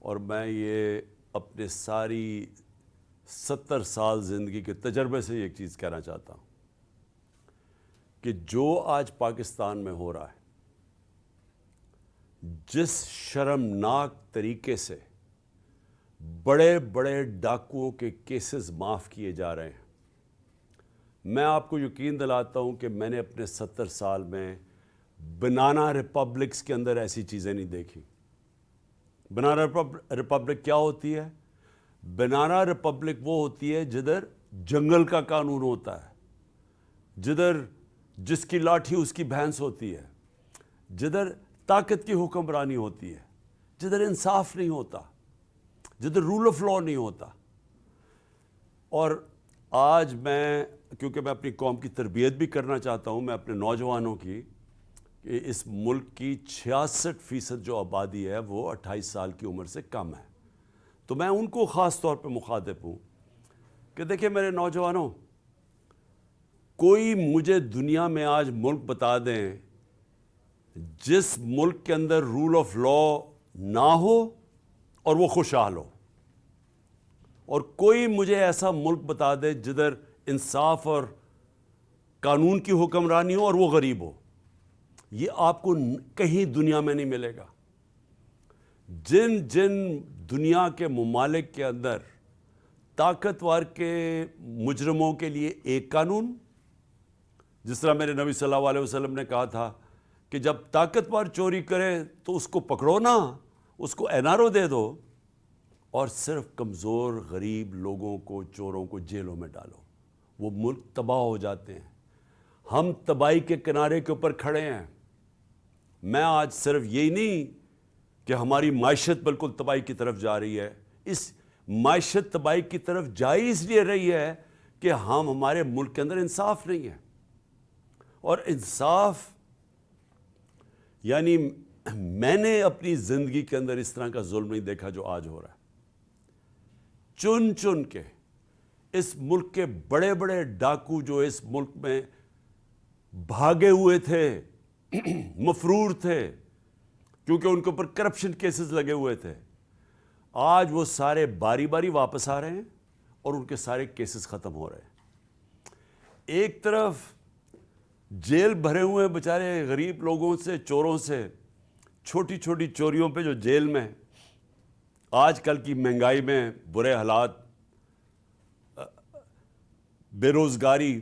اور میں یہ اپنے ساری 70 سال زندگی کے تجربے سے ایک چیز کہنا چاہتا ہوں کہ جو آج پاکستان میں ہو رہا ہے، جس شرمناک طریقے سے بڑے بڑے ڈاکوؤں کے کیسز معاف کیے جا رہے ہیں، میں آپ کو یقین دلاتا ہوں کہ میں نے اپنے 70 سال میں بنانا ریپبلکس کے اندر ایسی چیزیں نہیں دیکھی۔ بنانا ریپبلک کیا ہوتی ہے؟ بنانا ریپبلک وہ ہوتی ہے جدھر جنگل کا قانون ہوتا ہے، جدھر جس کی لاٹھی اس کی بھینس ہوتی ہے، جدھر طاقت کی حکمرانی ہوتی ہے، جدھر انصاف نہیں ہوتا، جدھر رول آف لا نہیں ہوتا۔ اور آج میں، کیونکہ میں اپنی قوم کی تربیت بھی کرنا چاہتا ہوں، میں اپنے نوجوانوں کی، کہ اس ملک کی 66% جو آبادی ہے وہ 28 سال کی عمر سے کم ہے، تو میں ان کو خاص طور پہ مخاطب ہوں کہ دیکھیں میرے نوجوانوں، کوئی مجھے دنیا میں آج ملک بتا دیں جس ملک کے اندر رول آف لا نہ ہو اور وہ خوشحال ہو، اور کوئی مجھے ایسا ملک بتا دے جدھر انصاف اور قانون کی حکمرانی ہو اور وہ غریب ہو۔ یہ آپ کو کہیں دنیا میں نہیں ملے گا۔ جن دنیا کے ممالک کے اندر طاقتور کے مجرموں کے لیے ایک قانون، جس طرح میرے نبی صلی اللہ علیہ وسلم نے کہا تھا کہ جب طاقتور چوری کرے تو اس کو پکڑو نہ، اس کو NRO دے دو، اور صرف کمزور غریب لوگوں کو، چوروں کو جیلوں میں ڈالو، وہ ملک تباہ ہو جاتے ہیں۔ ہم تباہی کے کنارے کے اوپر کھڑے ہیں۔ میں آج صرف یہی نہیں کہ ہماری معیشت بالکل تباہی کی طرف جا رہی ہے، اس معیشت تباہی کی طرف جا ہی اس لیے رہی ہے کہ ہمارے ملک کے اندر انصاف نہیں ہے۔ اور انصاف یعنی میں نے اپنی زندگی کے اندر اس طرح کا ظلم نہیں دیکھا جو آج ہو رہا ہے۔ چن چن کے اس ملک کے بڑے بڑے ڈاکو جو اس ملک میں بھاگے ہوئے تھے، مفرور تھے، کیونکہ ان کے اوپر کرپشن کیسز لگے ہوئے تھے، آج وہ سارے باری باری واپس آ رہے ہیں اور ان کے سارے کیسز ختم ہو رہے ہیں۔ ایک طرف جیل بھرے ہوئے بیچارے غریب لوگوں سے، چوروں سے، چھوٹی چھوٹی چوریوں پہ جو جیل میں، آج کل کی مہنگائی میں برے حالات، بے روزگاری،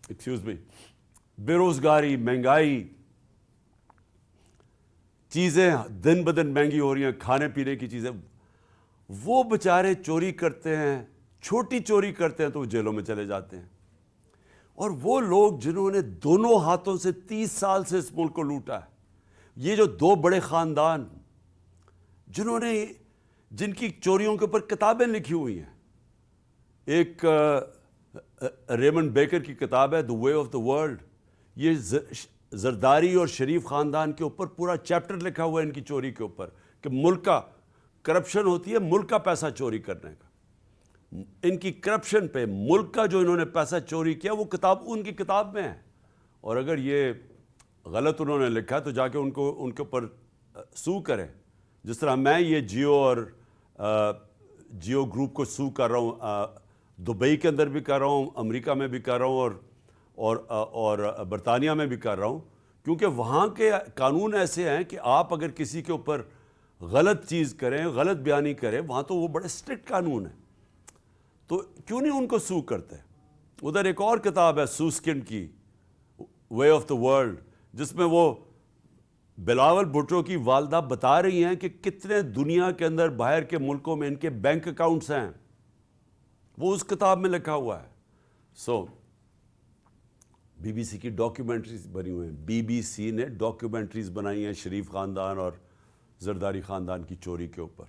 ایکسکیوز می، بے روزگاری، مہنگائی، چیزیں دن بدن مہنگی ہو رہی ہیں، کھانے پینے کی چیزیں، وہ بیچارے چوری کرتے ہیں، چھوٹی چوری کرتے ہیں تو وہ جیلوں میں چلے جاتے ہیں۔ اور وہ لوگ جنہوں نے دونوں ہاتھوں سے 30 سال سے اس ملک کو لوٹا ہے، یہ جو دو بڑے خاندان جنہوں نے، جن کی چوریوں کے اوپر کتابیں لکھی ہوئی ہیں، ایک ریمنڈ بیکر کی کتاب ہے دی وے آف دی ورلڈ، یہ زرداری اور شریف خاندان کے اوپر پورا چیپٹر لکھا ہوا ہے ان کی چوری کے اوپر، کہ ملک کا کرپشن ہوتی ہے ملک کا پیسہ چوری کرنے کا، ان کی کرپشن پہ ملک کا جو انہوں نے پیسہ چوری کیا وہ کتاب ان کی کتاب میں ہے۔ اور اگر یہ غلط انہوں نے لکھا تو جا کے ان کے اوپر سو کریں، جس طرح میں یہ جیو گروپ کو سو کر رہا ہوں، دبئی کے اندر بھی کر رہا ہوں، امریکہ میں بھی کر رہا ہوں، اور برطانیہ میں بھی کر رہا ہوں، کیونکہ وہاں کے قانون ایسے ہیں کہ آپ اگر کسی کے اوپر غلط چیز کریں، غلط بیانی کریں، وہاں تو وہ بڑے اسٹرکٹ قانون ہیں، تو کیوں نہیں ان کو سو کرتے؟ ادھر ایک اور کتاب ہے سوسکنڈ کی، وے آف دا ورلڈ، جس میں وہ بلاول بھٹو کی والدہ بتا رہی ہیں کہ کتنے دنیا کے اندر باہر کے ملکوں میں ان کے بینک اکاؤنٹس ہیں، وہ اس کتاب میں لکھا ہوا ہے۔ BBC کی ڈاکیومنٹریز بنی ہوئی ہیں، BBC نے ڈاکیومنٹریز بنائی ہیں شریف خاندان اور زرداری خاندان کی چوری کے اوپر،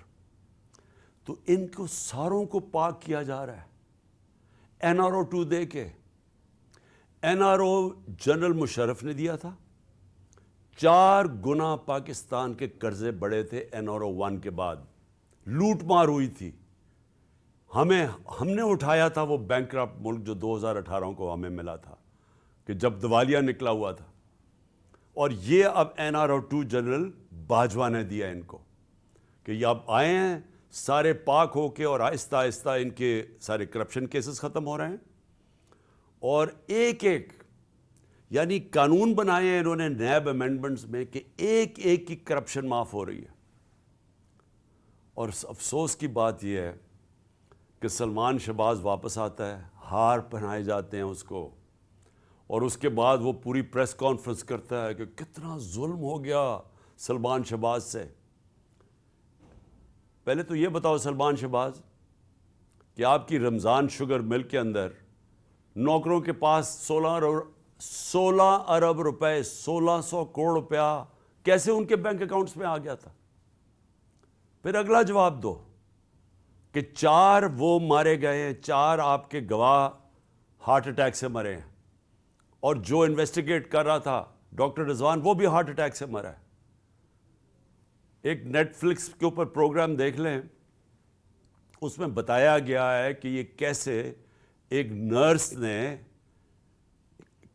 تو ان کو ساروں کو پاک کیا جا رہا ہے NRO 2 دے کے۔ NRO جنرل مشرف نے دیا تھا، 4 گنا پاکستان کے قرضے بڑے تھے NRO 1 کے بعد، لوٹ مار ہوئی تھی، ہم نے اٹھایا تھا وہ بینکرپٹ ملک جو 2018 کو ہمیں ملا تھا، کہ جب دیوالیہ نکلا ہوا تھا، اور یہ اب NRO2 جنرل باجوہ نے دیا ان کو کہ یہ اب آئے ہیں سارے پاک ہو کے، اور آہستہ آہستہ ان کے سارے کرپشن کیسز ختم ہو رہے ہیں، اور ایک ایک یعنی قانون بنائے ہیں انہوں نے نیب امینڈمنٹس میں کہ ایک ایک کی کرپشن معاف ہو رہی ہے۔ اور افسوس کی بات یہ ہے کہ سلمان شہباز واپس آتا ہے، ہار پہنائے جاتے ہیں اس کو، اور اس کے بعد وہ پوری پریس کانفرنس کرتا ہے کہ کتنا ظلم ہو گیا سلمان شہباز سے۔ پہلے تو یہ بتاؤ سلمان شہباز کہ آپ کی رمضان شوگر مل کے اندر نوکروں کے پاس 16 ارب روپے 1600 کروڑ روپیہ کیسے ان کے بینک اکاؤنٹس میں آ گیا تھا؟ پھر اگلا جواب دو کہ 4 وہ مارے گئے ہیں، 4 آپ کے گواہ ہارٹ اٹیک سے مرے ہیں، اور جو انویسٹیگیٹ کر رہا تھا ڈاکٹر رضوان وہ بھی ہارٹ اٹیک سے مرا ہے۔ ایک نیٹ فلکس کے اوپر پروگرام دیکھ لیں، اس میں بتایا گیا ہے کہ یہ کیسے ایک نرس نے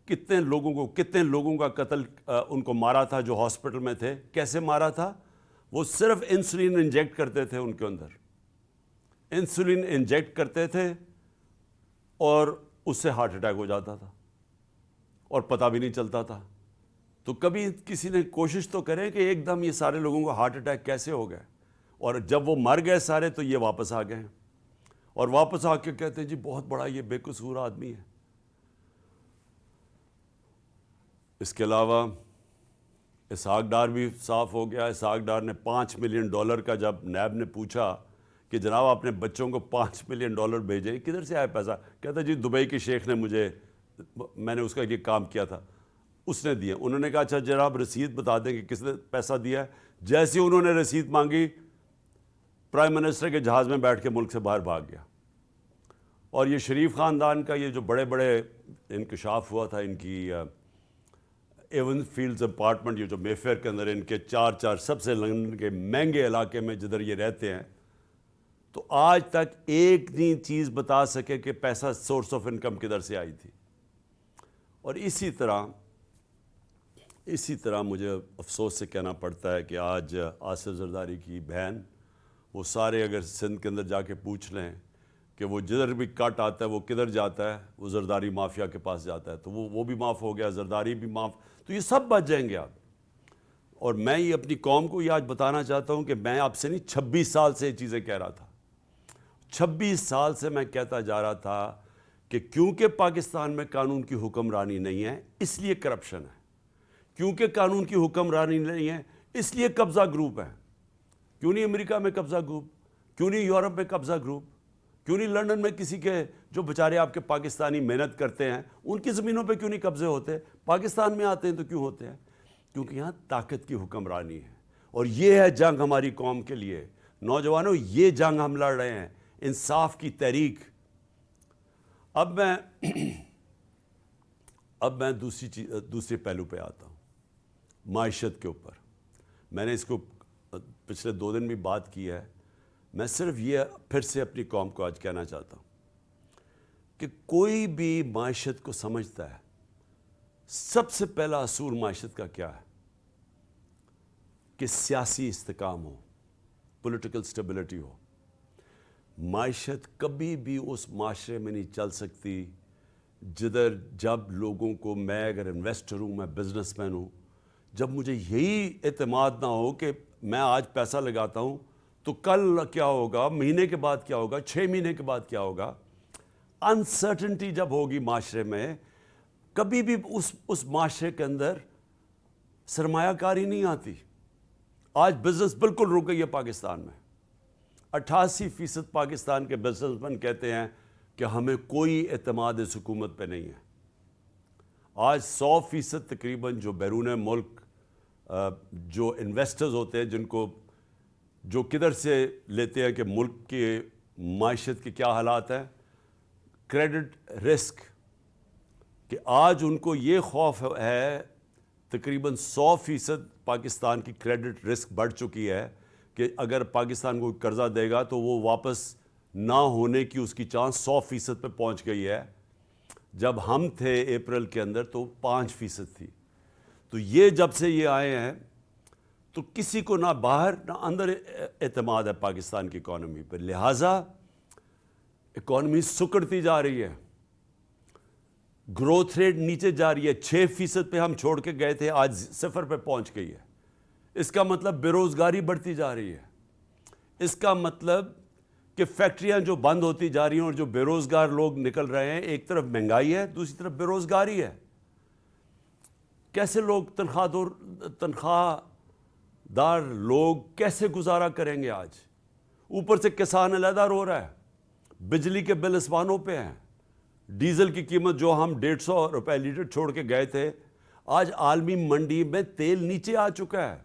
کتنے لوگوں کا قتل ان کو مارا تھا جو ہاسپٹل میں تھے۔ کیسے مارا تھا؟ وہ صرف انسولین انجیکٹ کرتے تھے، ان کے اندر انسولین انجیکٹ کرتے تھے اور اس سے ہارٹ اٹیک ہو جاتا تھا اور پتہ بھی نہیں چلتا تھا۔ تو کبھی کسی نے کوشش تو کرے کہ ایک دم یہ سارے لوگوں کو ہارٹ اٹیک کیسے ہو گئے، اور جب وہ مر گئے سارے تو یہ واپس آ گئے، اور واپس آ کے کہتے ہیں جی بہت بڑا یہ بے قصور آدمی ہے۔ اس کے علاوہ اسحاق ڈار بھی صاف ہو گیا۔ اسحاق ڈار نے $5 ملین کا جب نیب نے پوچھا کہ جناب آپ نے بچوں کو $5 ملین بھیجے، کدھر سے آیا پیسہ؟ کہتا جی دبئی کے شیخ نے میں نے اس کا یہ کام کیا تھا، اس نے دیا۔ انہوں نے کہا اچھا جناب رسید بتا دیں کہ کس نے پیسہ دیا ہے۔ جیسے انہوں نے رسید مانگی، پرائم منسٹر کے جہاز میں بیٹھ کے ملک سے باہر بھاگ گیا۔ اور یہ شریف خاندان کا یہ جو بڑے بڑے انکشاف ہوا تھا، ان کی ایون فیلڈز اپارٹمنٹ یہ جو مے فیئر کے اندر ان کے 4 سب سے لندن کے مہنگے علاقے میں جدھر یہ رہتے ہیں، تو آج تک ایک نہیں چیز بتا سکے کہ پیسہ سورس آف انکم کدھر سے آئی تھی۔ اور اسی طرح مجھے افسوس سے کہنا پڑتا ہے کہ آج آصف زرداری کی بہن، وہ سارے اگر سندھ کے اندر جا کے پوچھ لیں کہ وہ جدھر بھی کٹ آتا ہے وہ کدھر جاتا ہے، وہ زرداری مافیا کے پاس جاتا ہے، تو وہ بھی معاف ہو گیا، زرداری بھی معاف، تو یہ سب بچ جائیں گے آپ۔ اور میں یہ اپنی قوم کو یہ آج بتانا چاہتا ہوں کہ میں آپ سے نہیں 26 سال سے یہ چیزیں کہہ رہا تھا، 26 سال سے میں کہتا جا رہا تھا کہ کیونکہ پاکستان میں قانون کی حکمرانی نہیں ہے اس لیے کرپشن ہے، کیونکہ قانون کی حکمرانی نہیں ہے اس لیے قبضہ گروپ ہے۔ کیوں نہیں امریکہ میں قبضہ گروپ؟ کیوں نہیں یورپ میں قبضہ گروپ؟ کیوں نہیں لندن میں کسی کے جو بیچارے آپ کے پاکستانی محنت کرتے ہیں ان کی زمینوں پہ کیوں نہیں قبضے ہوتے؟ پاکستان میں آتے ہیں تو کیوں ہوتے ہیں؟ کیونکہ یہاں طاقت کی حکمرانی ہے، اور یہ ہے جنگ ہماری قوم کے لیے۔ نوجوانوں، یہ جنگ ہم لڑ رہے ہیں، انصاف کی تحریک۔ اب میں دوسرے پہلو پہ آتا ہوں، معیشت کے اوپر۔ میں نے اس کو پچھلے 2 دن بھی بات کی ہے، میں صرف یہ پھر سے اپنی قوم کو آج کہنا چاہتا ہوں کہ کوئی بھی معیشت کو سمجھتا ہے، سب سے پہلا اصول معیشت کا کیا ہے؟ کہ سیاسی استحکام ہو، پولیٹیکل سٹیبلٹی ہو۔ معیشت کبھی بھی اس معاشرے میں نہیں چل سکتی جب لوگوں کو، میں اگر انویسٹر ہوں، میں بزنس مین ہوں، جب مجھے یہی اعتماد نہ ہو کہ میں آج پیسہ لگاتا ہوں تو کل کیا ہوگا، مہینے کے بعد کیا ہوگا، 6 مہینے کے بعد کیا ہوگا۔ انسرٹنٹی جب ہوگی معاشرے میں، کبھی بھی اس معاشرے کے اندر سرمایہ کاری نہیں آتی۔ آج بزنس بالکل رک گئی ہے پاکستان میں۔ 88% پاکستان کے بزنس مین کہتے ہیں کہ ہمیں کوئی اعتماد اس حکومت پہ نہیں ہے۔ آج 100% تقریباً جو بیرون ملک جو انویسٹرز ہوتے ہیں، جو کدھر سے لیتے ہیں کہ ملک کے معیشت کے کیا حالات ہیں، کریڈٹ رسک، کہ آج ان کو یہ خوف ہے، تقریباً 100% پاکستان کی کریڈٹ رسک بڑھ چکی ہے کہ اگر پاکستان کو قرضہ دے گا تو وہ واپس نہ ہونے کی اس کی چانس 100% پہ پہنچ گئی ہے۔ جب ہم تھے اپریل کے اندر تو 5% تھی۔ تو یہ جب سے یہ آئے ہیں تو کسی کو نہ باہر نہ اندر اعتماد ہے پاکستان کی اکانومی پر، لہٰذا اکانومی سکڑتی جا رہی ہے، گروتھ ریٹ نیچے جا رہی ہے، 6% پہ ہم چھوڑ کے گئے تھے، آج 0 پہ پہنچ گئی ہے۔ اس کا مطلب بے روزگاری بڑھتی جا رہی ہے، اس کا مطلب کہ فیکٹریاں جو بند ہوتی جا رہی ہیں اور جو بے روزگار لوگ نکل رہے ہیں، ایک طرف مہنگائی ہے، دوسری طرف بے روزگاری ہے۔ کیسے لوگ تنخواہ دار لوگ کیسے گزارا کریں گے آج؟ اوپر سے کسان علیحدہ رو رہا ہے، بجلی کے بل آسمانوں پہ ہیں، ڈیزل کی قیمت جو ہم 150 روپے لیٹر چھوڑ کے گئے تھے، آج عالمی منڈی میں تیل نیچے آ چکا ہے۔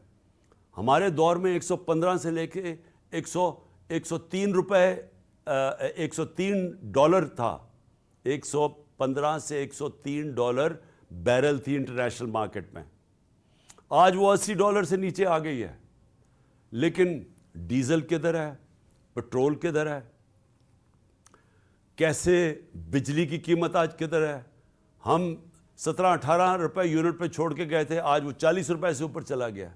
ہمارے دور میں 115 سے لے کے 103 روپے $103 تھا، 115 سے $103 بیرل تھی انٹرنیشنل مارکیٹ میں، آج وہ $80 سے نیچے آ گئی ہے۔ لیکن ڈیزل کدھر ہے، پٹرول کدھر ہے، کیسے بجلی کی قیمت آج کدھر ہے؟ ہم 17-18 روپے یونٹ پہ چھوڑ کے گئے تھے، آج وہ 40 روپے سے اوپر چلا گیا۔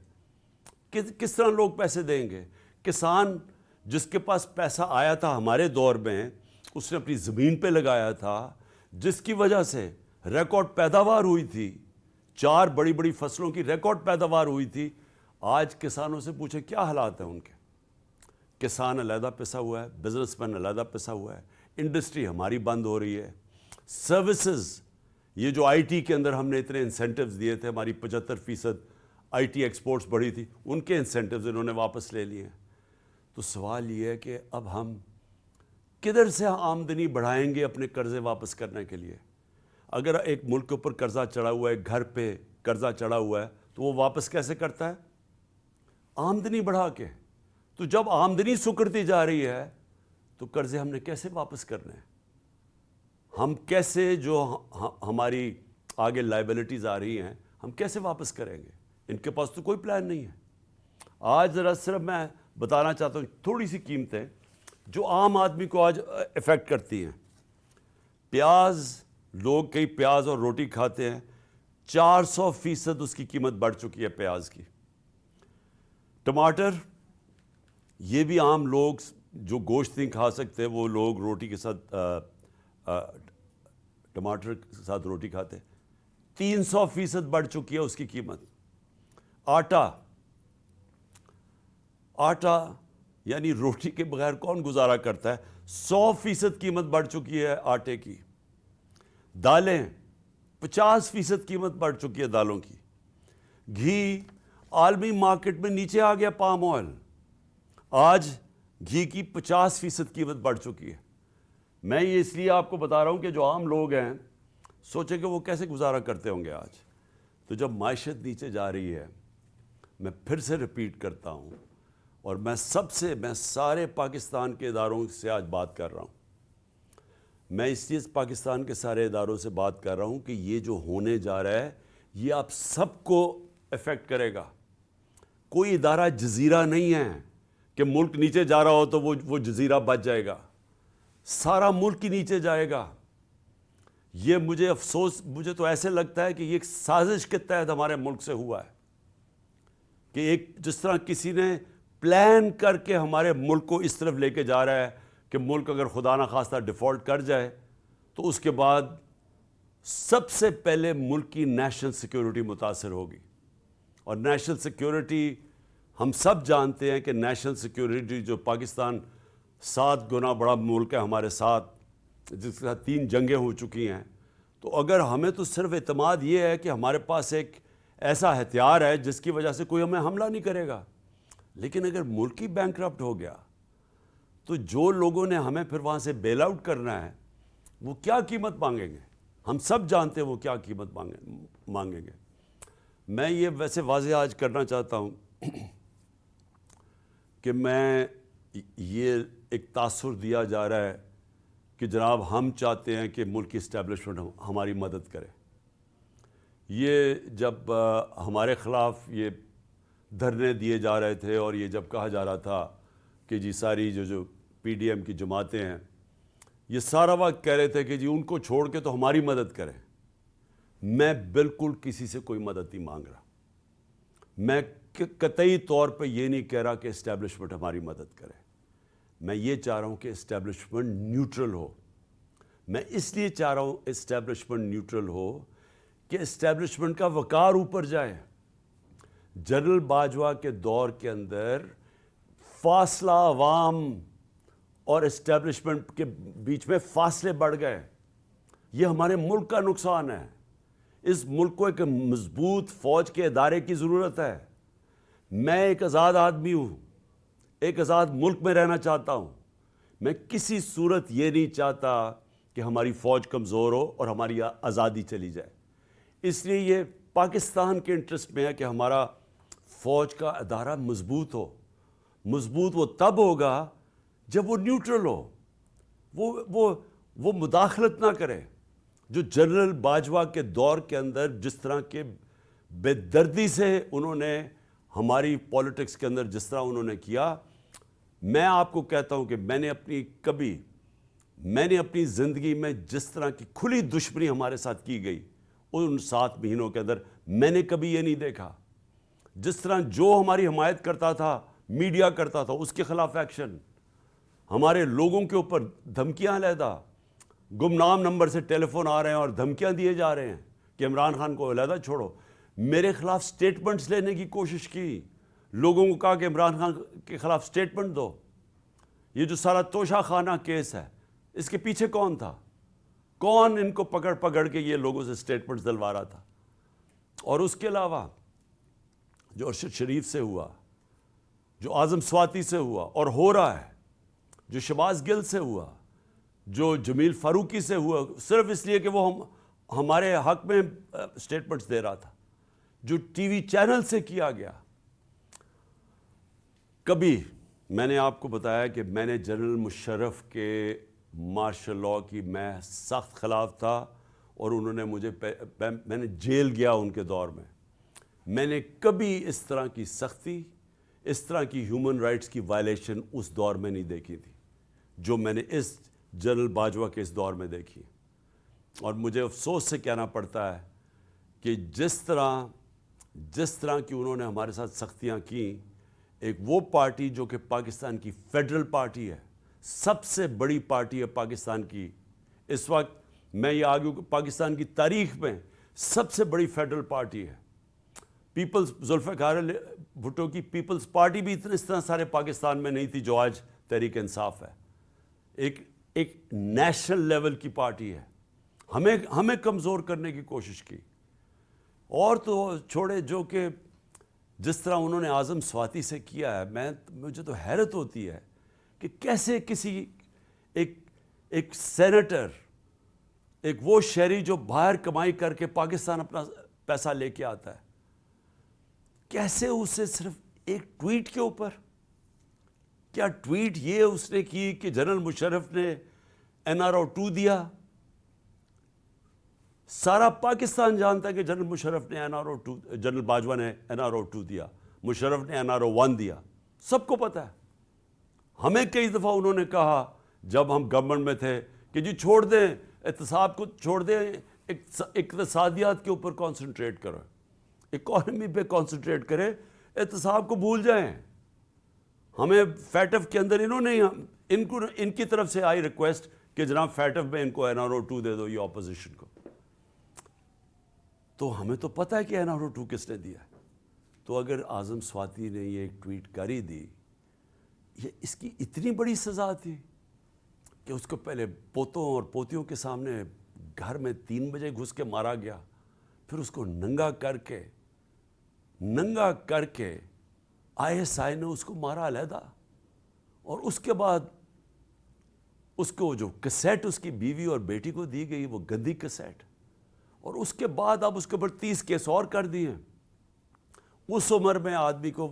کس طرح لوگ پیسے دیں گے؟ کسان جس کے پاس پیسہ آیا تھا ہمارے دور میں، اس نے اپنی زمین پہ لگایا تھا، جس کی وجہ سے ریکارڈ پیداوار ہوئی تھی، 4 بڑی بڑی فصلوں کی ریکارڈ پیداوار ہوئی تھی۔ آج کسانوں سے پوچھیں کیا حالات ہیں ان کے؟ کسان علیحدہ پسا ہوا ہے، بزنس مین علیحدہ پسا ہوا ہے، انڈسٹری ہماری بند ہو رہی ہے، سروسز، یہ جو آئی ٹی کے اندر ہم نے اتنے انسینٹیوز دیے تھے، ہماری 75% آئی ٹی ایکسپورٹس بڑھی تھی، ان کے انسینٹیوز انہوں نے واپس لے لیے ہیں۔ تو سوال یہ ہے کہ اب ہم کدھر سے آمدنی بڑھائیں گے اپنے قرضے واپس کرنے کے لیے؟ اگر ایک ملک کے اوپر قرضہ چڑھا ہوا ہے، گھر پہ قرضہ چڑھا ہوا ہے، تو وہ واپس کیسے کرتا ہے؟ آمدنی بڑھا کے۔ تو جب آمدنی سکڑتی جا رہی ہے تو قرضے ہم نے کیسے واپس کرنے ہیں؟ ہم کیسے جو ہماری آگے لائبلٹیز آ رہی ہیں ہم کیسے واپس کریں گے؟ ان کے پاس تو کوئی پلان نہیں ہے۔ آج ذرا صرف میں بتانا چاہتا ہوں تھوڑی سی قیمتیں جو عام آدمی کو آج افیکٹ کرتی ہیں۔ پیاز، لوگ کئی پیاز اور روٹی کھاتے ہیں، 400% اس کی قیمت بڑھ چکی ہے پیاز کی۔ ٹماٹر، یہ بھی عام لوگ جو گوشت نہیں کھا سکتے وہ لوگ روٹی کے ساتھ ٹماٹر کے ساتھ روٹی کھاتے، 300% بڑھ چکی ہے اس کی قیمت۔ آٹا یعنی روٹی کے بغیر کون گزارا کرتا ہے، 100% قیمت بڑھ چکی ہے آٹے کی۔ دالیں، 50% قیمت بڑھ چکی ہے دالوں کی۔ گھی، عالمی مارکیٹ میں نیچے آ گیا پام آئل، آج گھی کی 50% قیمت بڑھ چکی ہے۔ میں یہ اس لیے آپ کو بتا رہا ہوں کہ جو عام لوگ ہیں سوچیں کہ وہ کیسے گزارا کرتے ہوں گے آج۔ تو جب معیشت نیچے جا رہی ہے، میں پھر سے ریپیٹ کرتا ہوں، اور میں سارے پاکستان کے اداروں سے آج بات کر رہا ہوں، میں اس لیے پاکستان کے سارے اداروں سے بات کر رہا ہوں کہ یہ جو ہونے جا رہا ہے یہ آپ سب کو افیکٹ کرے گا۔ کوئی ادارہ جزیرہ نہیں ہے کہ ملک نیچے جا رہا ہو تو وہ جزیرہ بچ جائے گا، سارا ملک ہی نیچے جائے گا۔ یہ مجھے تو ایسے لگتا ہے کہ یہ ایک سازش کے تحت ہمارے ملک سے ہوا ہے، کہ ایک جس طرح کسی نے پلان کر کے ہمارے ملک کو اس طرف لے کے جا رہا ہے کہ ملک اگر خدا نخواستہ ڈیفالٹ کر جائے تو اس کے بعد سب سے پہلے ملک کی نیشنل سیکیورٹی متاثر ہوگی۔ اور نیشنل سیکیورٹی ہم سب جانتے ہیں کہ نیشنل سیکیورٹی جو پاکستان 7 گنا بڑا ملک ہے ہمارے ساتھ، جس کے ساتھ 3 جنگیں ہو چکی ہیں، تو اگر ہمیں تو صرف اعتماد یہ ہے کہ ہمارے پاس ایک ایسا ہتھیار ہے جس کی وجہ سے کوئی ہمیں حملہ نہیں کرے گا، لیکن اگر ملک ہی بینکرپٹ ہو گیا تو جو لوگوں نے ہمیں پھر وہاں سے بیل آؤٹ کرنا ہے وہ کیا قیمت مانگیں گے؟ ہم سب جانتے ہیں وہ کیا قیمت مانگیں گے۔ میں یہ ویسے واضح آج کرنا چاہتا ہوں کہ میں یہ ایک تاثر دیا جا رہا ہے کہ جناب ہم چاہتے ہیں کہ ملک کی اسٹیبلشمنٹ ہماری مدد کرے۔ یہ جب ہمارے خلاف یہ دھرنے دیے جا رہے تھے اور یہ جب کہا جا رہا تھا کہ جی ساری جو پی ڈی ایم کی جماعتیں ہیں یہ سارا وقت کہہ رہے تھے کہ جی ان کو چھوڑ کے تو ہماری مدد کریں۔ میں بالکل کسی سے کوئی مدد نہیں مانگ رہا. میں قطعی طور پہ یہ نہیں کہہ رہا کہ اسٹیبلشمنٹ ہماری مدد کرے. میں یہ چاہ رہا ہوں کہ اسٹیبلشمنٹ نیوٹرل ہو. میں اس لیے چاہ رہا ہوں اسٹیبلشمنٹ نیوٹرل ہو کہ اسٹیبلشمنٹ کا وقار اوپر جائے. جنرل باجوہ کے دور کے اندر فاصلہ عوام اور اسٹیبلشمنٹ کے بیچ میں فاصلے بڑھ گئے. یہ ہمارے ملک کا نقصان ہے. اس ملک کو ایک مضبوط فوج کے ادارے کی ضرورت ہے. میں ایک آزاد آدمی ہوں, ایک آزاد ملک میں رہنا چاہتا ہوں. میں کسی صورت یہ نہیں چاہتا کہ ہماری فوج کمزور ہو اور ہماری آزادی چلی جائے. اس لیے یہ پاکستان کے انٹرسٹ میں ہے کہ ہمارا فوج کا ادارہ مضبوط ہو. مضبوط وہ تب ہوگا جب وہ نیوٹرل ہو, وہ مداخلت نہ کرے. جو جنرل باجوہ کے دور کے اندر جس طرح کے بے دردی سے انہوں نے ہماری پولیٹکس کے اندر جس طرح انہوں نے کیا, میں آپ کو کہتا ہوں کہ میں نے اپنی زندگی میں جس طرح کی کھلی دشمنی ہمارے ساتھ کی گئی ان 7 مہینوں کے اندر میں نے کبھی یہ نہیں دیکھا. جس طرح جو ہماری حمایت کرتا تھا, میڈیا کرتا تھا, اس کے خلاف ایکشن, ہمارے لوگوں کے اوپر دھمکیاں علیحدہ, گمنام نمبر سے ٹیلی فون آ رہے ہیں اور دھمکیاں دیے جا رہے ہیں کہ عمران خان کو علیحدہ چھوڑو. میرے خلاف سٹیٹمنٹس لینے کی کوشش کی, لوگوں کو کہا کہ عمران خان کے خلاف سٹیٹمنٹ دو. یہ جو سارا توشہ خانہ کیس ہے, اس کے پیچھے کون تھا؟ کون ان کو پکڑ کے یہ لوگوں سے سٹیٹمنٹس دلوا رہا تھا؟ اور اس کے علاوہ جو ارشد شریف سے ہوا, جو اعظم سواتی سے ہوا اور ہو رہا ہے, جو شہباز گل سے ہوا, جو جمیل فاروقی سے ہوا, صرف اس لیے کہ وہ ہمارے حق میں سٹیٹمنٹس دے رہا تھا, جو ٹی وی چینل سے کیا گیا. کبھی میں نے آپ کو بتایا کہ میں نے جنرل مشرف کے مارشل لاء کی میں سخت خلاف تھا اور انہوں نے میں نے جیل گیا ان کے دور میں. میں نے کبھی اس طرح کی سختی, اس طرح کی ہیومن رائٹس کی وائلیشن اس دور میں نہیں دیکھی تھی جو میں نے اس جنرل باجوہ کے اس دور میں دیکھی. اور مجھے افسوس سے کہنا پڑتا ہے کہ جس طرح کی انہوں نے ہمارے ساتھ سختیاں کیں, ایک وہ پارٹی جو کہ پاکستان کی فیڈرل پارٹی ہے, سب سے بڑی پارٹی ہے پاکستان کی اس وقت, میں یہ آگوں کہ پاکستان کی تاریخ میں سب سے بڑی فیڈرل پارٹی ہے. ذوالفقار علی بھٹو کی پیپلز پارٹی بھی اس طرح سارے پاکستان میں نہیں تھی جو آج تحریک انصاف ہے. ایک نیشنل لیول کی پارٹی ہے. ہمیں کمزور کرنے کی کوشش کی. اور تو چھوڑے جو کہ جس طرح انہوں نے اعظم سواتی سے کیا ہے, مجھے تو حیرت ہوتی ہے کہ کیسے کسی ایک سینیٹر, ایک وہ شہری جو باہر کمائی کر کے پاکستان اپنا پیسہ لے کے آتا ہے, کیسے اسے صرف ایک ٹویٹ کے اوپر, کیا ٹویٹ یہ اس نے کی کہ جنرل مشرف نے NRO2 دیا؟ سارا پاکستان جانتا ہے کہ جنرل مشرف نے جنرل باجوہ نے NRO2 دیا, مشرف نے NRO1 دیا, سب کو پتہ ہے. ہمیں کئی دفعہ انہوں نے کہا جب ہم گورنمنٹ میں تھے کہ جی چھوڑ دیں احتساب کو, چھوڑ دیں اقتصادیات کے اوپر کانسنٹریٹ کرو, اکانومی پہ کانسنٹریٹ کریں, احتساب کو بھول جائیں. ہمیں فیٹف کے اندر انہوں نے ان کی طرف سے آئی ریکویسٹ کہ جناب فیٹف میں ان کو NRO2 دے دو, یہ اپوزیشن کو. تو ہمیں تو پتہ ہے کہ NRO2 کس نے دیا ہے. تو اگر اعظم سواتی نے یہ ایک ٹویٹ کر ہی دی, یہ اس کی اتنی بڑی سزا تھی کہ اس کو پہلے پوتوں اور پوتیوں کے سامنے گھر میں 3 بجے گھس کے مارا گیا, پھر اس کو ننگا کر کے ISI نے اس کو مارا علیحدہ, اور اس کے بعد اس کو جو کیسٹ اس کی بیوی اور بیٹی کو دی گئی وہ گندی کیسٹ, اور اس کے بعد اب اس کے اوپر 30 کیس اور کر دیے. اس عمر میں آدمی کو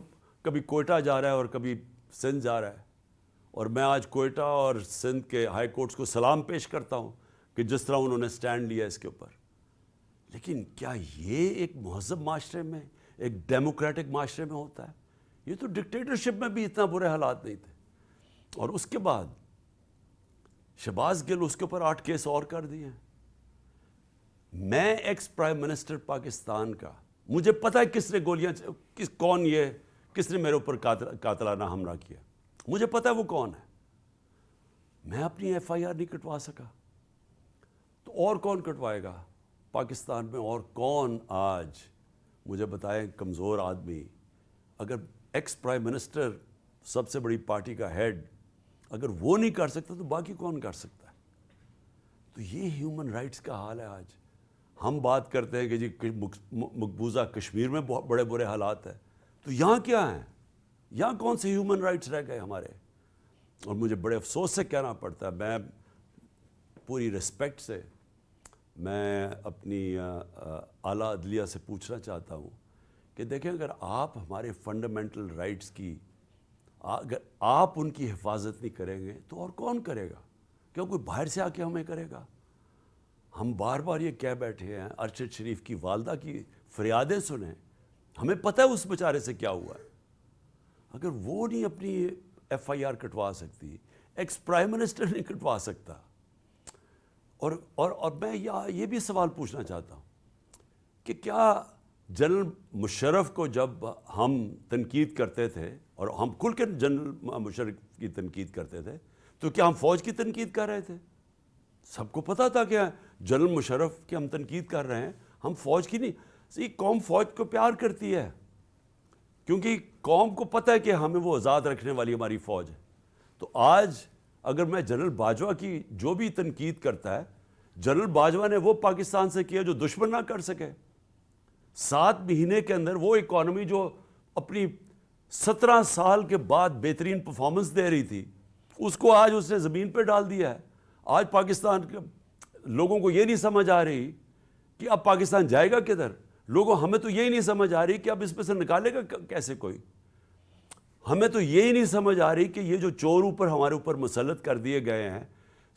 کبھی کوئٹہ جا رہا ہے اور کبھی سندھ جا رہا ہے, اور میں آج کوئٹہ اور سندھ کے ہائی کورٹس کو سلام پیش کرتا ہوں کہ جس طرح انہوں نے سٹینڈ لیا اس کے اوپر. لیکن کیا یہ ایک مہذب معاشرے میں, ایک ڈیموکریٹک معاشرے میں ہوتا ہے؟ یہ تو ڈکٹیٹرشپ میں بھی اتنا برے حالات نہیں تھے. اور اس کے بعد شہباز گل, اس کے اوپر 8 کیس اور کر دیے. میں ایکس پرائم منسٹر پاکستان کا، مجھے پتہ ہے کس نے گولیاں، کون یہ، کس نے میرے اوپر قاتلانہ حملہ کیا، مجھے پتہ ہے وہ کون ہے. میں اپنی ایف آئی آر نہیں کٹوا سکا تو اور کون کٹوائے گا پاکستان میں؟ اور کون آج مجھے بتائیں کمزور آدمی، اگر ایکس پرائم منسٹر سب سے بڑی پارٹی کا ہیڈ اگر وہ نہیں کر سکتا تو باقی کون کر سکتا ہے؟ تو یہ ہیومن رائٹس کا حال ہے آج. ہم بات کرتے ہیں کہ جی مقبوضہ کشمیر میں بہت بڑے برے حالات ہیں، تو یہاں کیا ہیں؟ یہاں کون سے ہیومن رائٹس رہ گئے ہمارے؟ اور مجھے بڑے افسوس سے کہنا پڑتا ہے، میں پوری رسپیکٹ سے میں اپنی اعلیٰ عدلیہ سے پوچھنا چاہتا ہوں کہ دیکھیں، اگر آپ ہمارے فنڈامنٹل رائٹس کی، اگر آپ ان کی حفاظت نہیں کریں گے تو اور کون کرے گا؟ کیوں کوئی باہر سے آ کے ہمیں کرے گا؟ ہم بار بار یہ کہہ بیٹھے ہیں، ارشد شریف کی والدہ کی فریادیں سنیں، ہمیں پتہ ہے اس بیچارے سے کیا ہوا ہے. اگر وہ نہیں اپنی ایف آئی آر کٹوا سکتی، ایکس پرائم منسٹر نہیں کٹوا سکتا. اور میں یہ بھی سوال پوچھنا چاہتا ہوں کہ کیا جنرل مشرف کو جب ہم تنقید کرتے تھے، اور ہم کھل کے جنرل مشرف کی تنقید کرتے تھے، تو کیا ہم فوج کی تنقید کر رہے تھے؟ سب کو پتا تھا کہ جنرل مشرف کی ہم تنقید کر رہے ہیں، ہم فوج کی نہیں. قوم فوج کو پیار کرتی ہے کیونکہ قوم کو پتہ ہے کہ ہمیں وہ آزاد رکھنے والی ہماری فوج ہے. تو آج اگر میں جنرل باجوہ کی جو بھی تنقید کرتا ہے، جنرل باجوہ نے وہ پاکستان سے کیا جو دشمن نہ کر سکے. 7 مہینے کے اندر وہ اکانومی جو اپنی 17 سال کے بعد بہترین پرفارمنس دے رہی تھی، اس کو آج اس نے زمین پہ ڈال دیا ہے. آج پاکستان کے لوگوں کو یہ نہیں سمجھ آ رہی کہ اب پاکستان جائے گا کدھر. ہمیں تو یہی نہیں سمجھ آ رہی کہ اب اس میں سے نکالے گا کیسے کوئی. ہمیں تو یہی نہیں سمجھ آ رہی کہ یہ جو چور اوپر ہمارے اوپر مسلط کر دیے گئے ہیں،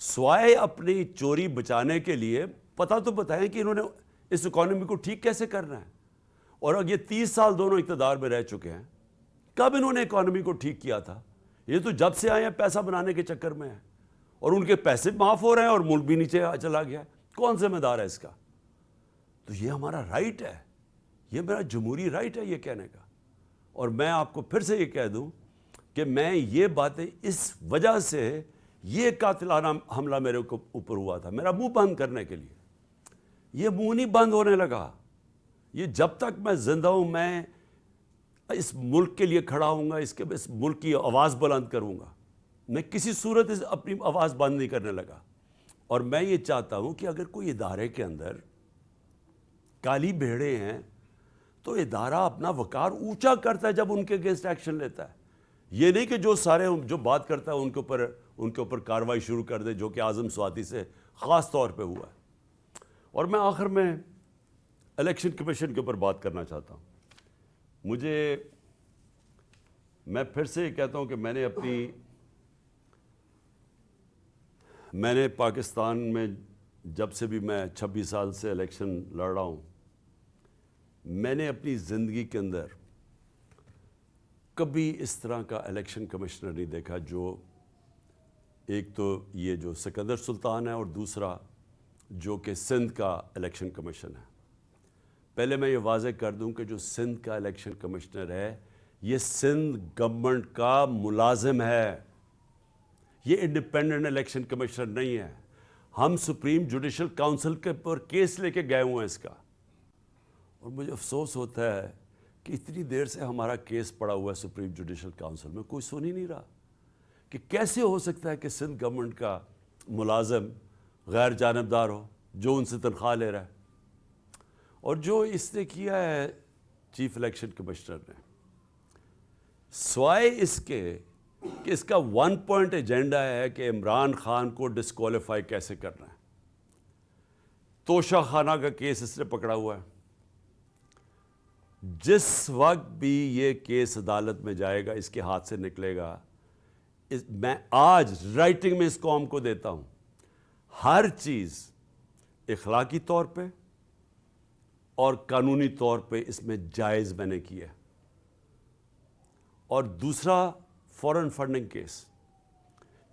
سوائے اپنی چوری بچانے کے لیے پتہ تو بتائیں کہ انہوں نے اس اکانومی کو ٹھیک کیسے کرنا ہے. اور اب یہ 30 سال دونوں اقتدار میں رہ چکے ہیں، کب انہوں نے اکانومی کو ٹھیک کیا تھا؟ یہ تو جب سے آئے ہیں پیسہ بنانے کے چکر میں ہیں، اور ان کے پیسے معاف ہو رہے ہیں اور ملک بھی نیچے چلا گیا ہے. کون ذمہ دار ہے اس کا؟ تو یہ ہمارا رائٹ ہے، یہ میرا جمہوری رائٹ ہے یہ کہنے کا. اور میں آپ کو پھر سے یہ کہہ دوں کہ میں یہ باتیں اس وجہ سے، یہ قاتلانہ حملہ میرے اوپر ہوا تھا میرا منہ بند کرنے کے لیے. یہ منہ نہیں بند ہونے لگا. یہ جب تک میں زندہ ہوں، میں اس ملک کے لیے کھڑا ہوں گا، اس ملک کی آواز بلند کروں گا. میں کسی صورت اپنی آواز بند نہیں کرنے لگا. اور میں یہ چاہتا ہوں کہ اگر کوئی ادارے کے اندر کالی بھیڑیں ہیں تو ادارہ اپنا وقار اونچا کرتا ہے جب ان کے اگینسٹ ایکشن لیتا ہے. یہ نہیں کہ جو بات کرتا ہے ان کے اوپر کارروائی شروع کر دے، جو کہ اعظم سواتی سے خاص طور پہ ہوا ہے. اور میں آخر میں الیکشن کمیشن کے اوپر بات کرنا چاہتا ہوں. میں پھر سے یہ کہتا ہوں کہ میں نے پاکستان میں جب سے بھی میں 26 سال سے الیکشن لڑ رہا ہوں، میں نے اپنی زندگی کے اندر کبھی اس طرح کا الیکشن کمشنر نہیں دیکھا. جو ایک تو یہ جو سکندر سلطان ہے، اور دوسرا جو کہ سندھ کا الیکشن کمیشن ہے. پہلے میں یہ واضح کر دوں کہ جو سندھ کا الیکشن کمشنر ہے، یہ سندھ گورنمنٹ کا ملازم ہے، یہ انڈیپینڈنٹ الیکشن کمشنر نہیں ہے. ہم سپریم جوڈیشل کاؤنسل کے پر کیس لے کے گئے ہوئے ہیں اس کا. اور مجھے افسوس ہوتا ہے کہ اتنی دیر سے ہمارا کیس پڑا ہوا ہے سپریم جوڈیشل کاؤنسل میں، کوئی سن ہی نہیں رہا کہ کیسے ہو سکتا ہے کہ سندھ گورنمنٹ کا ملازم غیر جانبدار ہو جو ان سے تنخواہ لے رہا ہے. اور جو اس نے کیا ہے چیف الیکشن کمشنر نے، سوائے اس کے کہ اس کا 1 پوائنٹ ایجنڈا ہے کہ عمران خان کو ڈسکوالیفائی کیسے کرنا ہے. توشہ خانہ کا کیس اس نے پکڑا ہوا ہے. جس وقت بھی یہ کیس عدالت میں جائے گا، اس کے ہاتھ سے نکلے گا، میں آج رائٹنگ میں اس قوم کو دیتا ہوں، ہر چیز اخلاقی طور پہ اور قانونی طور پہ اس میں جائز میں نے کیا. اور دوسرا فورن فنڈنگ کیس،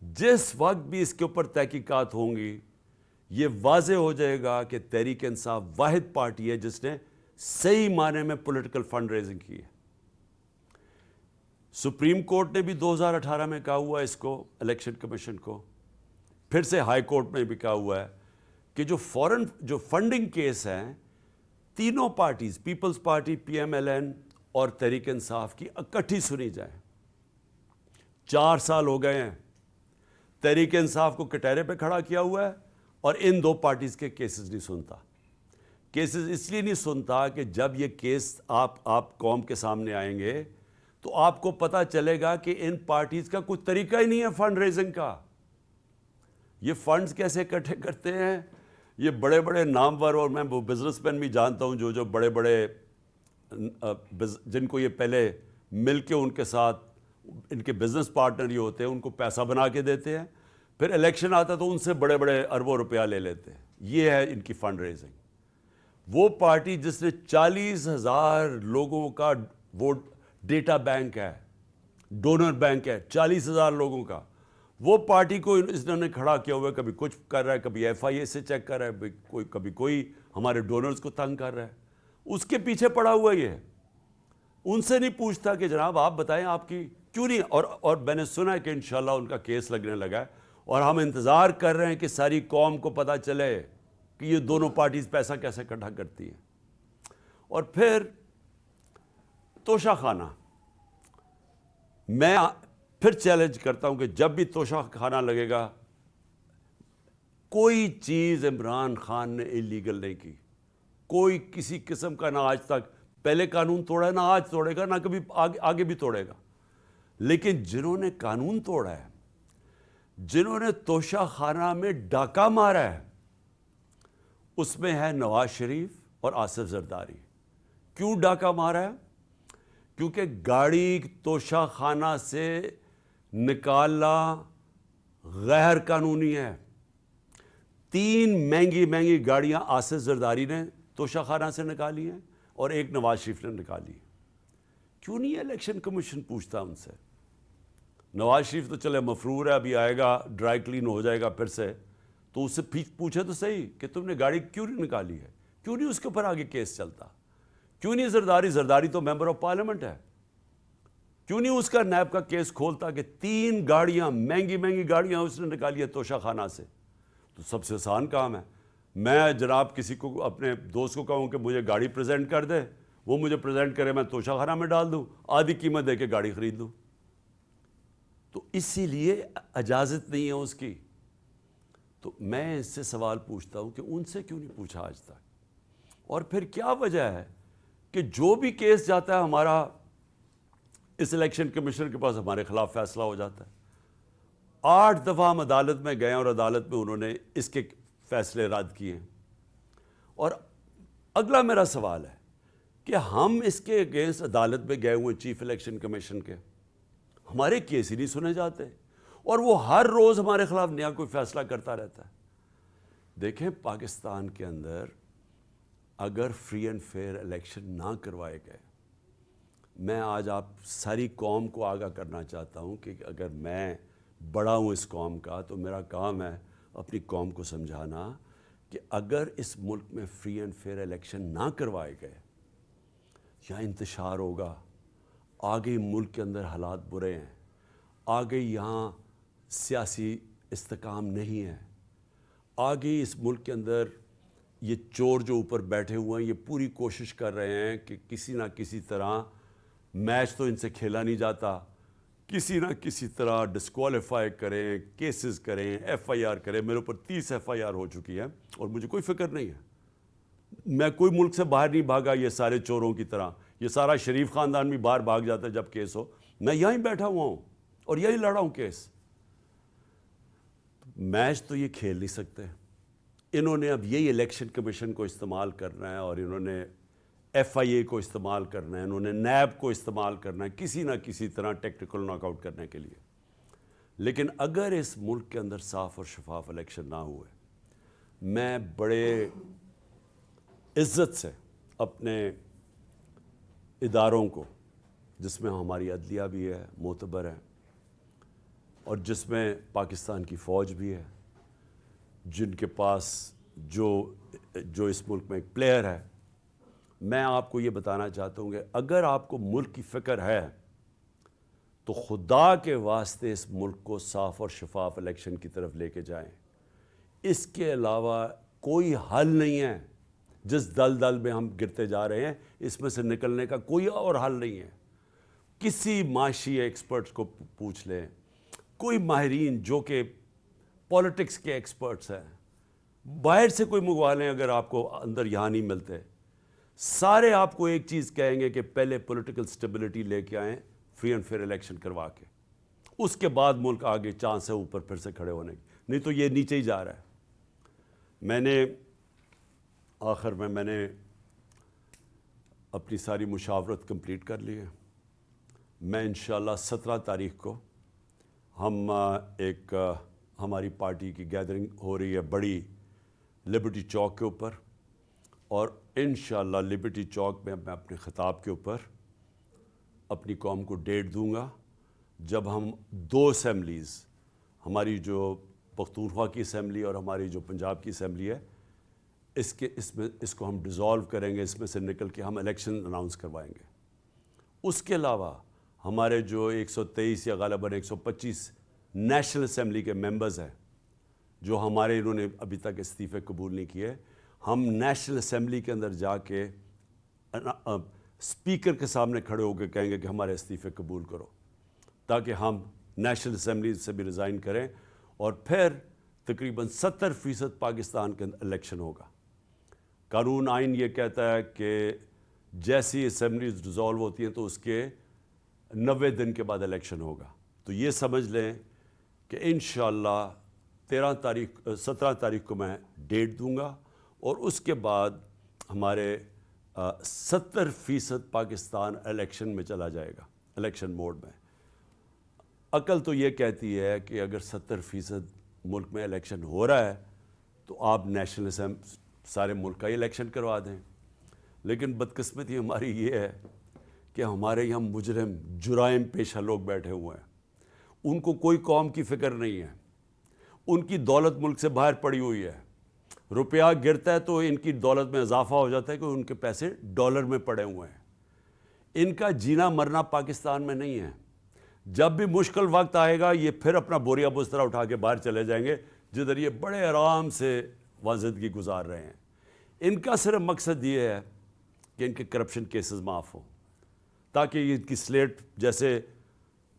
جس وقت بھی اس کے اوپر تحقیقات ہوں گی، یہ واضح ہو جائے گا کہ تحریک انصاف واحد پارٹی ہے جس نے صحیح معنی میں پولیٹیکل فنڈ ریزنگ کی ہے۔ سپریم کورٹ نے بھی 2018 میں کہا ہوا ہے اس کو، الیکشن کمیشن کو، پھر سے ہائی کورٹ میں بھی کہا ہوا ہے کہ جو فنڈنگ کیس ہیں تینوں parties, Peoples Party, P M L N اور تحریک انصاف کی اکٹھی سنی جائیں۔ 4 سال ہو گئے ہیں، تحریک انصاف کو کٹہرے پہ کھڑا کیا ہوا ہے اور ان دو پارٹیز کے کیسز نہیں سنتا۔ کیسز اس لیے نہیں سنتا کہ جب یہ کیس آپ قوم کے سامنے آئیں گے تو آپ کو پتہ چلے گا کہ ان پارٹیز کا کوئی طریقہ ہی نہیں ہے فنڈ ریزنگ کا۔ یہ فنڈز کیسے اکٹھے کرتے ہیں؟ یہ بڑے بڑے نامور، اور میں وہ بزنس مین بھی جانتا ہوں جو بڑے بڑے جن کو یہ پہلے مل کے ان کے ساتھ ان کے بزنس پارٹنر ہی ہوتے ہیں، ان کو پیسہ بنا کے دیتے ہیں، پھر الیکشن آتا تو ان سے بڑے بڑے اربوں روپیہ لے لیتے ہیں۔ یہ ہے ان کی فنڈ ریزنگ۔ وہ پارٹی جس نے 40,000 لوگوں کا ووٹ ڈیٹا بینک ہے، ڈونر بینک ہے 40,000 لوگوں کا، وہ پارٹی کو اس نے کھڑا کیا ہوا ہے، کبھی کچھ کر رہا ہے، کبھی ایف آئی اے سے چیک کر رہا ہے، کبھی کوئی ہمارے ڈونرز کو تنگ کر رہا ہے، اس کے پیچھے پڑا ہوا یہ۔ ان سے نہیں پوچھتا کہ جناب آپ بتائیں آپ کی کیوں نہیں، اور میں نے سنا ہے کہ انشاءاللہ ان کا کیس لگنے لگا ہے، اور ہم انتظار کر رہے ہیں کہ ساری قوم کو پتہ چلے کہ یہ دونوں پارٹیز پیسہ کیسے اکٹھا کرتی ہیں۔ اور پھر توشہ خانہ، میں پھر چیلنج کرتا ہوں کہ جب بھی توشہ خانہ لگے گا، کوئی چیز عمران خان نے اللیگل نہیں کی، کوئی کسی قسم کا، نہ آج تک پہلے قانون توڑا ہے، نہ آج توڑے گا، نہ کبھی آگے بھی توڑے گا۔ لیکن جنہوں نے قانون توڑا ہے، جنہوں نے توشہ خانہ میں ڈاکہ مارا ہے، اس میں ہے نواز شریف اور آصف زرداری۔ کیوں ڈاکہ مارا ہے؟ کیونکہ گاڑی توشہ خانہ سے نکالنا غیر قانونی ہے۔ 3 مہنگی گاڑیاں آصف زرداری نے توشہ خانہ سے نکالی ہیں اور ایک نواز شریف نے نکالی۔ کیوں نہیں الیکشن کمیشن پوچھتا ان سے؟ نواز شریف تو چلے مفرور ہے، ابھی آئے گا، ڈرائی کلین ہو جائے گا پھر سے، تو اس سے پوچھے تو صحیح کہ تم نے گاڑی کیوں نہیں نکالی ہے، کیوں نہیں اس کے اوپر آگے کیس چلتا، کیوں نہیں زرداری تو ممبر آف پارلیمنٹ ہے، کیوں نہیں اس کا نیب کا کیس کھولتا کہ 3 گاڑیاں مہنگی گاڑیاں اس نے نکالی ہے توشہ خانہ سے۔ تو سب سے آسان کام ہے، میں جناب کسی کو اپنے دوست کو کہوں کہ مجھے گاڑی پریزنٹ کر دے، وہ مجھے پریزنٹ کرے، میں توشہ خانہ میں ڈال دوں، آدھی قیمت دے کے گاڑی خرید لوں۔ تو اسی لیے اجازت نہیں ہے اس کی۔ تو میں اس سے سوال پوچھتا ہوں کہ ان سے کیوں نہیں پوچھا آج تک؟ اور پھر کیا وجہ ہے کہ جو بھی کیس جاتا ہے ہمارا اس الیکشن کمیشن کے پاس ہمارے خلاف فیصلہ ہو جاتا ہے؟ 8 دفعہ ہم عدالت میں گئے اور عدالت میں انہوں نے اس کے فیصلے رد کیے۔ اور اگلا میرا سوال ہے کہ ہم اس کے اگینسٹ عدالت میں گئے ہوئے چیف الیکشن کمیشن کے، ہمارے کیس ہی نہیں سنے جاتے، اور وہ ہر روز ہمارے خلاف نیا کوئی فیصلہ کرتا رہتا ہے۔ دیکھیں، پاکستان کے اندر اگر فری اینڈ فیئر الیکشن نہ کروائے گئے، میں آج آپ ساری قوم کو آگاہ کرنا چاہتا ہوں کہ اگر میں بڑا ہوں اس قوم کا تو میرا کام ہے اپنی قوم کو سمجھانا کہ اگر اس ملک میں فری اینڈ فیئر الیکشن نہ کروائے گئے، یا انتشار ہوگا، آگے ملک کے اندر حالات برے ہیں، آگے یہاں سیاسی استحکام نہیں ہے، آگے اس ملک کے اندر یہ چور جو اوپر بیٹھے ہوئے ہیں یہ پوری کوشش کر رہے ہیں کہ کسی نہ کسی طرح میچ تو ان سے کھیلا نہیں جاتا، کسی نہ کسی طرح ڈسکوالیفائی کریں، کیسز کریں، ایف آئی آر کریں۔ میرے اوپر 30 ایف آئی آر ہو چکی ہے اور مجھے کوئی فکر نہیں ہے، میں کوئی ملک سے باہر نہیں بھاگا یہ سارے چوروں کی طرح، یہ سارا شریف خاندان بھی باہر بھاگ جاتا ہے جب کیس ہو، میں یہیں بیٹھا ہوا ہوں اور یہی لڑا ہوں کیس۔ میچ تو یہ کھیل نہیں سکتے، انہوں نے اب یہی الیکشن کمیشن کو استعمال کرنا ہے، اور انہوں نے ایف آئی اے کو استعمال کرنا ہے، انہوں نے نیب کو استعمال کرنا ہے کسی نہ کسی طرح ٹیکٹیکل ناک آؤٹ کرنے کے لیے۔ لیکن اگر اس ملک کے اندر صاف اور شفاف الیکشن نہ ہوئے، میں بڑے عزت سے اپنے اداروں کو، جس میں ہماری عدلیہ بھی ہے، معتبر ہے، اور جس میں پاکستان کی فوج بھی ہے، جن کے پاس جو اس ملک میں ایک پلیئر ہے، میں آپ کو یہ بتانا چاہتا ہوں کہ اگر آپ کو ملک کی فکر ہے تو خدا کے واسطے اس ملک کو صاف اور شفاف الیکشن کی طرف لے کے جائیں۔ اس کے علاوہ کوئی حل نہیں ہے۔ جس دل میں ہم گرتے جا رہے ہیں، اس میں سے نکلنے کا کوئی اور حل نہیں ہے۔ کسی معاشی ایکسپرٹس کو پوچھ لیں، کوئی ماہرین جو کہ پولیٹکس کے ایکسپرٹس ہیں، باہر سے کوئی منگوا لیں اگر آپ کو اندر یہاں نہیں ملتے، سارے آپ کو ایک چیز کہیں گے کہ پہلے پولیٹیکل سٹیبلٹی لے کے آئیں، فری اینڈ فیئر الیکشن کروا کے، اس کے بعد ملک آگے چانس ہے اوپر پھر سے کھڑے ہونے کی، نہیں تو یہ نیچے ہی جا رہا ہے۔ میں نے اپنی ساری مشاورت کمپلیٹ کر لی ہے۔ میں انشاءاللہ 17 تاریخ کو ہماری پارٹی کی گیدرنگ ہو رہی ہے بڑی لبرٹی چوک کے اوپر، اور انشاءاللہ لبرٹی چوک میں اپنے خطاب کے اوپر اپنی قوم کو ڈیٹ دوں گا جب ہم 2 اسمبلیز، ہماری جو پختونخوا کی اسمبلی اور ہماری جو پنجاب کی اسمبلی ہے، اس کو ہم ڈیزالو کریں گے، اس میں سے نکل کے ہم الیکشن اناؤنس کروائیں گے۔ اس کے علاوہ ہمارے جو 123 یا غالباً 125 نیشنل اسمبلی کے ممبرز ہیں جو انہوں نے ابھی تک استعفے قبول نہیں کیے، ہم نیشنل اسمبلی کے اندر جا کے اسپیکر کے سامنے کھڑے ہو کے کہیں گے کہ ہمارے استعفے قبول کرو، تاکہ ہم نیشنل اسمبلی سے بھی ریزائن کریں، اور پھر تقریباً 70% پاکستان کے اندر الیکشن ہوگا۔ قانون آئین یہ کہتا ہے کہ جیسی اسمبلیز ڈیزالو ہوتی ہیں تو اس کے 90 دن کے بعد الیکشن ہوگا۔ تو یہ سمجھ لیں کہ انشاءاللہ 17 تاریخ کو میں ڈیٹ دوں گا، اور اس کے بعد ہمارے 70% پاکستان الیکشن میں چلا جائے گا، الیکشن موڈ میں۔ عقل تو یہ کہتی ہے کہ اگر 70% ملک میں الیکشن ہو رہا ہے تو آپ نیشنل اسمبلی سارے ملک کا ہی الیکشن کروا دیں، لیکن بدقسمتی ہماری یہ ہے کہ ہمارے یہاں مجرم جرائم پیشہ لوگ بیٹھے ہوئے ہیں، ان کو کوئی قوم کی فکر نہیں ہے، ان کی دولت ملک سے باہر پڑی ہوئی ہے، روپیہ گرتا ہے تو ان کی دولت میں اضافہ ہو جاتا ہے کہ ان کے پیسے ڈالر میں پڑے ہوئے ہیں۔ ان کا جینا مرنا پاکستان میں نہیں ہے۔ جب بھی مشکل وقت آئے گا یہ پھر اپنا بوریا بسترا اٹھا کے باہر چلے جائیں گے، جدھر یہ بڑے آرام سے زندگی گزار رہے ہیں۔ ان کا صرف مقصد یہ ہے کہ ان کے کرپشن کیسز معاف ہوں، تاکہ ان کی سلیٹ جیسے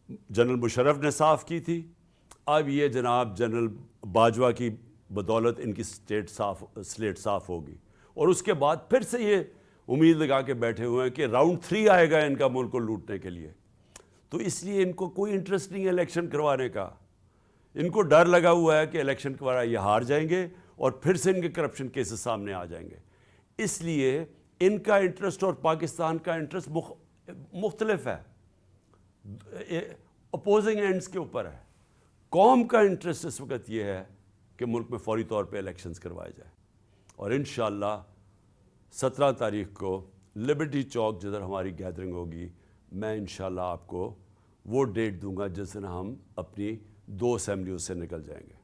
جنرل مشرف نے صاف کی تھی، اب یہ جناب جنرل باجوہ کی بدولت ان کی سلیٹ صاف ہوگی، اور اس کے بعد پھر سے یہ امید لگا کے بیٹھے ہوئے ہیں کہ راؤنڈ 3 آئے گا ان کا ملک کو لوٹنے کے لیے۔ تو اس لیے ان کو کوئی انٹرسٹ نہیں ہے الیکشن کروانے کا، ان کو ڈر لگا ہوا ہے کہ الیکشن کروانا یہ ہار جائیں گے اور پھر سے ان کے کرپشن کیسز سامنے آ جائیں گے۔ اس لیے ان کا انٹرسٹ اور پاکستان کا انٹرسٹ مختلف ہے، اپوزنگ اینڈز کے اوپر ہے۔ قوم کا انٹرسٹ اس وقت یہ ہے کہ ملک میں فوری طور پہ الیکشنز کروائے جائیں، اور انشاءاللہ 17 تاریخ کو لبرٹی چوک جدھر ہماری گیدرنگ ہوگی، میں انشاءاللہ آپ کو وہ ڈیٹ دوں گا جس دن ہم اپنی 2 اسمبلیوں سے نکل جائیں گے۔